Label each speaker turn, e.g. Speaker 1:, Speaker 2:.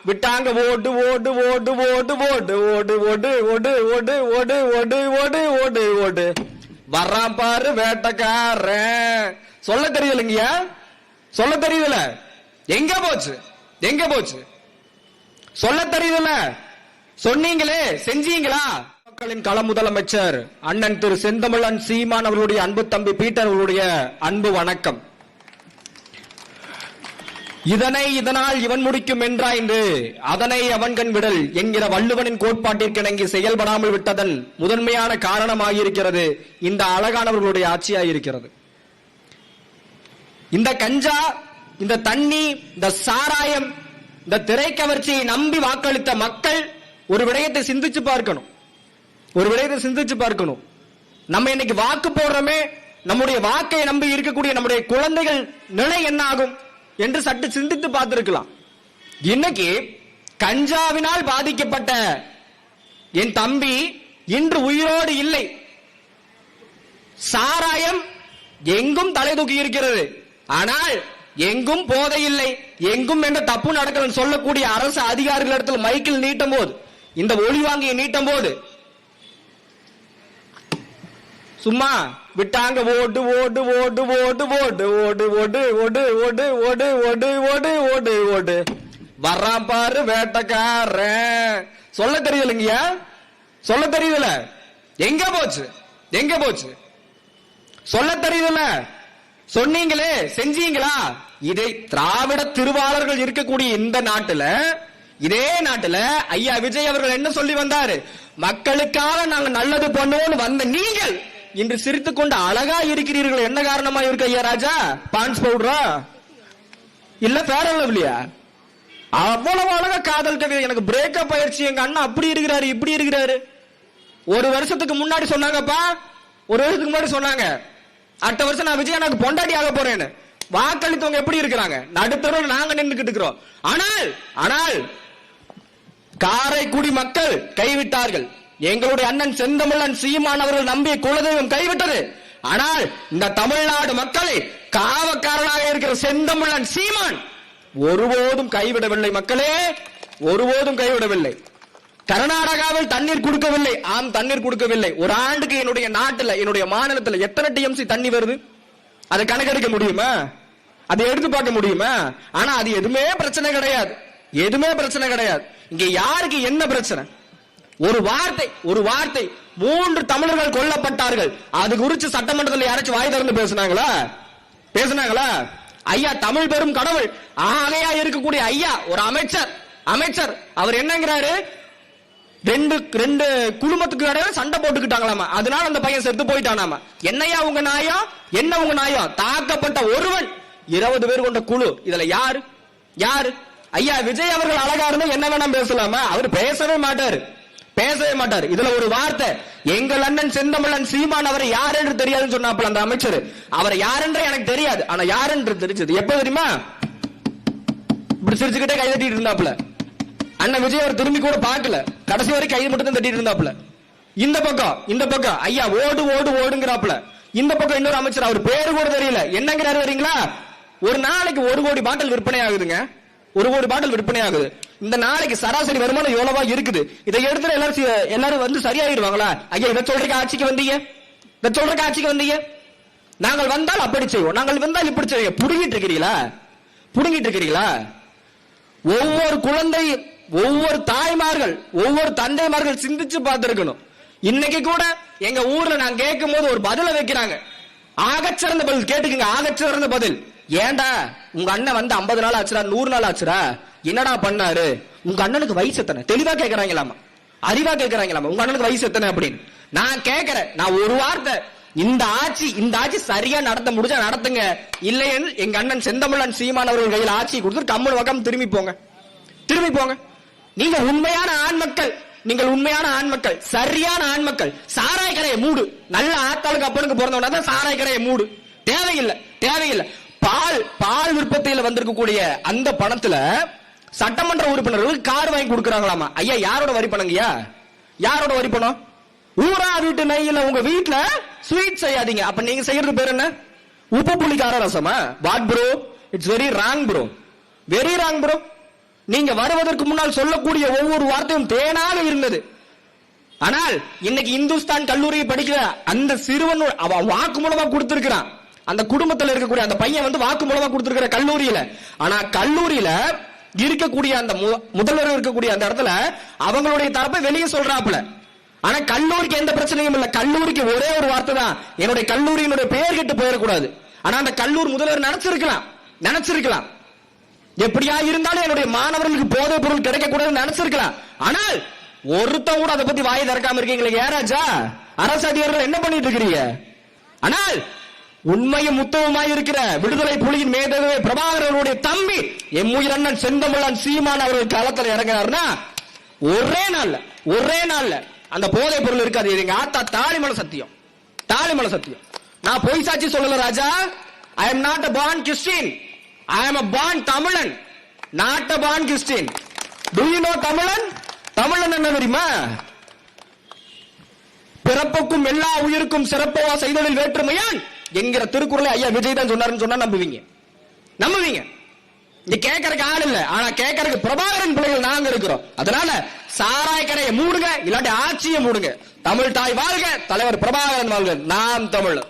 Speaker 1: விட்டாங்க ஓடு ஓடு ஓடு ஓடு ஓடு ஓடு ஓடு ஓடு ஓடு ஓடு ஓடு ஓடு ஓடு ஓடு வர்றான் பாரு வேட்டக்காரன். சொல்ல தெரியலங்கய்யா, சொல்ல தெரியுதுல? எங்க போச்சு, எங்க போச்சு? சொல்ல தெரியுதுல? சொன்னீங்களே, செஞ்சீங்களா? மக்களின் கள முதலமைச்சர் அண்ணன் திரு செந்தமிழன் சீமான் அவர்களுடைய அன்பு தம்பி பீட்டர் அவர்களுடைய அன்பு வணக்கம். இதனை இதனால் இவன் முடிக்கும் என்றாய்ந்து அதனை அவன்கண் விடல் என்கிற வள்ளுவனின் கோட்பாட்டிற்கு இணங்கி செயல்படாமல் விட்டதன் முதன்மையான காரணமாயிருக்கிறது இந்த அழகானவர்களுடைய ஆட்சியாயிருக்கிறது. இந்த கஞ்சா, இந்த தண்ணி, இந்த சாராயம், இந்த திரைக்கவர்ச்சியை நம்பி வாக்களித்த மக்கள் ஒரு விடயத்தை சிந்திச்சு பார்க்கணும். ஒரு விடயத்தை சிந்திச்சு பார்க்கணும். நம்ம இன்னைக்கு வாக்கு போடுறோமே, நம்முடைய வாக்கை நம்பி இருக்கக்கூடிய நம்முடைய குழந்தைகள் நிலை என்ன ஆகும் என்று சற்று சிந்தித்து பார்த்திருக்கலாம். இன்னைக்கு கஞ்சாவினால் பாதிக்கப்பட்ட என் தம்பி இன்று உயிரோடு இல்லை. சாராயம் எங்கும் தலை தூக்கி இருக்கிறது, ஆனால் எங்கும் போதை இல்லை, எங்கும் என்ற தப்பு நடக்கலன்னு சொல்லக்கூடிய அரசு அதிகாரிகளிடத்தில் மைக்கில் நீட்டும் போது, இந்த ஒளி வாங்கியை நீட்டும் போது சும்மா விட்டாங்க ஓடு ஓடு ஓடு ஓடு ஓடு ஓடு ஓடு ஓடு ஓடு ஓடு ஓடு ஓடு ஓடு ஓடு வர்றான் பாரு வேட்டக்காரன். சொல்ல தெரியலங்கய்யா, சொல்ல தெரியுதுல? எங்க போச்சு, எங்க போச்சு? சொல்ல தெரியுதுல? சொன்னீங்களே, செஞ்சீங்களா? இதை திராவிட திருவாளர்கள் இருக்கக்கூடிய இந்த நாட்டுல, இதே நாட்டுல ஐயா விஜய் அவர்கள் என்ன சொல்லி வந்தாரு? மக்களுக்காக நாங்க நல்லது பண்ணுவோம் வந்த நீங்கள் இன்று சிரித்துக் கொண்டு அழகா இருக்கிறீர்கள். என்ன காரணமா இருக்கு ஐயா ராஜா? பான்ஸ் பவுடரா இல்ல ஃபேர் அண்ட் லவ்லியா? அவ்வளவு அழகா காதல் கவிதை. எனக்கு பிரேக்கப் ஆயிடுச்சு, எங்க அண்ணா அப்படி இருக்கிறாரு இப்படி இருக்கிறாரு. ஒரு வருஷத்துக்கு முன்னாடி சொன்னாங்கப்பா, ஒரு வருஷத்துக்கு முன்னாடி சொன்னாங்க அடுத்த வருஷம் நான் விஜய் எனக்கு பொண்டாட்டி ஆக போறேன்னு. வாக்களித்தவங்க எப்படி இருக்கிறாங்க? நடுத்தரவு நாங்க நின்றுகிட்டு இருக்கிறோம். ஆனால் காரைக்குடி மக்கள் கைவிட்டார்கள். எங்களுடைய அண்ணன் செந்தமிழன் சீமான் அவர்கள் நம்பிய குலதெய்வம் கைவிட்டது. ஆனால் இந்த தமிழ்நாடு மக்களை காவக்காரனாக இருக்கிற செந்தமிழன் சீமான் ஒருபோதும் கைவிடவில்லை. மக்களே, ஒருபோதும் கைவிடவில்லை. கர்நாடகாவில் தண்ணீர் கொடுக்கவில்லை. ஆம், தண்ணீர் கொடுக்கவில்லை. ஒரு ஆண்டுக்கு என்னுடைய நாட்டில், என்னுடைய மாநிலத்தில் எத்தனை டிஎம்சி தண்ணி வருது? அதை கணக்கெடுக்க முடியுமா? அதை எடுத்து பார்க்க முடியுமா? ஆனா அது எதுவுமே பிரச்சனை கிடையாது, எதுவுமே பிரச்சனை கிடையாது. இங்க யாருக்கு என்ன பிரச்சனை? ஒரு வார்த்தை 3 தமிழர்கள் கொல்லப்பட்டார்கள். அது குறித்து சட்டமன்றத்தில் யாராச்சும் வாய் திறந்து பேசினாங்களா? ஐயா தமிழ் பெரும் கடவுள் ஆகையா இருக்கக்கூடிய ஐயா ஒரு அமைச்சர் அவர் என்னங்கிறாரு? ரெண்டு குடும்பத்துக்கு இடையில சண்டை போட்டுக்கிட்டாங்களாமா, அதனால அந்த பையன் செத்து போயிட்டானாமா. என்னையா உங்க நாயம்? என்ன உங்க நாயம்? தாக்கப்பட்ட ஒருவன் 20 பேர் கொண்ட குழு. இதுல யாரு? ஐயா விஜய் அவர்கள் அழகா இருந்தா என்ன வேணாம் பேசலாமா? அவர் பேசவே மாட்டாரு. இதுல ஒரு வார்த்தை, எங்கள் அண்ணன் செந்தமிழன் சீமான் அவரை யார் என்று தெரியாதுன்னு சொன்னாப்ல அந்த அமைச்சர். அவர் யார் என்று எனக்கு தெரியாது, ஆனா யார் என்று தெரிஞ்சது எப்ப தெரியுமா? இப்படி சிரிச்சுக்கிட்டே கை தட்டிட்டு இருந்தாப்ல. அண்ணன் விஜய் அவர் திரும்பி கூட பார்க்கல, கடைசி வரை கை மட்டும் தான் தட்டிட்டு இருந்தாப்ல. இந்த பக்கம் ஐயா ஓடு ஓடு ஓடுங்கிறாப்ல. இந்த பக்கம் இன்னொரு அமைச்சர், அவர் பேரு கூட தெரியல, என்னங்கிறாரு வரீங்களா? ஒரு நாளைக்கு 1 கோடி பாட்டில் விற்பனை ஆகுதுங்க, 1 கோடி பாட்டில் விற்பனை ஆகுது. இந்த நாளைக்கு சராசரி வருமானம் எவ்வளவா இருக்குது? இதை எடுத்து எல்லாரும் வந்து சரியாயிருவாங்களா? ஐயா இதை சொல்றதுக்கு ஆட்சிக்கு வந்தீங்க, நாங்கள் வந்தால் அப்படி செய்வோம், நாங்கள் வந்தால் இப்படி செய்வோம். புடுங்கிட்டு இருக்கிறீங்களா? ஒவ்வொரு குழந்தை, ஒவ்வொரு தாய்மார்கள், ஒவ்வொரு தந்தைமார்கள் சிந்திச்சு பார்த்திருக்கணும். இன்னைக்கு கூட எங்க ஊர்ல நான் கேட்கும் போது ஒரு பதில வைக்கிறாங்க, ஆகச்சிறந்த பதில் கேட்டுக்குங்க, ஆகச்சிறந்த பதில். ஏண்டா உங்க அண்ணன் வந்து 50 நாள் ஆச்சுரா, 100 நாள் ஆச்சுரா, என்னடா பண்ணாரு? உங்க அண்ணனுக்கு வயசு எத்தனை? தெளிவா கேட்கறாங்களாமா, அறிவா கேட்கறாங்களாமா, உங்க அண்ணனுக்கு வயசு எத்தனை அப்படின்னு. நான் கேட்கிறேன், நான் ஒரு வார்த்தை, இந்த ஆட்சி சரியா நடத்த முடிஞ்சா நடத்துங்க, இல்லைன்னு எங்க அண்ணன் செந்தமிழன் சீமான் அவர்கள் கையில் ஆட்சி கொடுத்து கம்மல் வகம் திரும்பி போங்க. நீங்க உண்மையான ஆண் மக்கள், சரியான ஆண் மக்கள். சாராய கடையை மூடு. நல்ல ஆத்தாளுக்கு அப்பனுக்கு பிறந்தவனா தான் சாராய கடையை மூடு. தேவையில்லை. பால் விற்பத்தியில் வந்திருக்கக்கூடிய அந்த பணத்துல சட்டமன்ற உறுப்பினர்களுக்கு கார் வாங்கி கொடுக்கறாங்களாமா. ஐயா யாரோட வரி பணங்கய்யா? யாரோட வரி பணம்? ஊரா வீட்டு நெய்யில உங்க வீட்டுல ஸ்வீட் செய்யாதீங்க. அப்ப நீங்க செய்யறது பேர் என்ன? உப்பு புளி கார ரசமா? What bro? It's very wrong bro. நீங்க வருவதற்கு முன்னால் சொல்லக்கூடிய ஒவ்வொரு வார்த்தையும் தேனாக இருந்தது. ஆனால் இன்னைக்கு இந்துஸ்தான் கல்லூரியை படிக்கிற அந்த சிறுவன் அவன் வாக்கு மூலமா கொடுத்திருக்கிறான். அந்த குடும்பத்தில் இருக்கக்கூடிய அந்த பையன் வந்து வாக்கு மூலமா கொடுத்திருக்கிற கல்லூரியில. ஆனா கல்லூரியில இருக்கக்கூடிய அந்த முதல்வர் இருக்கக்கூடிய அந்த இடத்துல அவங்களுடைய தரப்பை வெளியே சொல்றாப்புல. ஆனா கல்லூரிக்கு எந்த பிரச்சனையும் இல்ல. கல்லூரிக்கு ஒரே ஒரு வார்த்தை தான், என்னுடைய கல்லூரியினுடைய பெயர் கெட்டு போயிடக்கூடாது. ஆனா அந்த கல்லூரி முதல்வர் நினைச்சிருக்கலாம் எப்படியா இருந்தாலும் என்னுடைய மாணவர்களுக்கு போதைப் பொருள் கிடைக்க கூடாதுன்னு நினைச்சிருக்கலாம். ஆனால் ஒருத்தன் கூட அதை பத்தி வாயை திறக்காம இருக்கீங்களே ஏராஜா, அரசு அதிகாரிகள் என்ன பண்ணிட்டு இருக்கிறீங்க? ஆனால் உண்மையும் முத்தமுமாய் இருக்கிற விடுதலை புலியின் மேதவே பிரபாகரனுடைய தம்பி எம்முயிர் அண்ணன் செந்தமிழன் சீமான் அவர்கள் களத்தில் இறங்கினார்னா ஒரே நாள்ல அந்த போதைப் பொருள் இருக்காது. எங்க ஆத்தா தாலிமலை சத்தியம். நான் பொய் சாட்சி சொல்லல ராஜா. I am not a born Christian. I am a born Tamilan, not a born Christian. Do you know Tamilan? Tamilan என்ன தெரியுமா? பிறப்புக்கும் எல்லா உயிருக்கும் சிறப்பவா செய்தலில் வேற்றுமையான் என்கிற திருக்குறளை ஐயா விஜய் தான் சொன்னாருன்னு சொன்னா நம்புவீங்க? இங்க கேட்கறதுக்கு ஆள் இல்ல, ஆனா கேட்கறதுக்கு பிரபாகரன் பிள்ளைகள் நாங்க இருக்கிறோம். அதனால சாராய கடையை மூடுங்க, இல்லாட்டி ஆட்சியை மூடுங்க. தமிழ் தாய் வாழ்க, தலைவர் பிரபாகரன் வாழ்க, நாம் தமிழ்.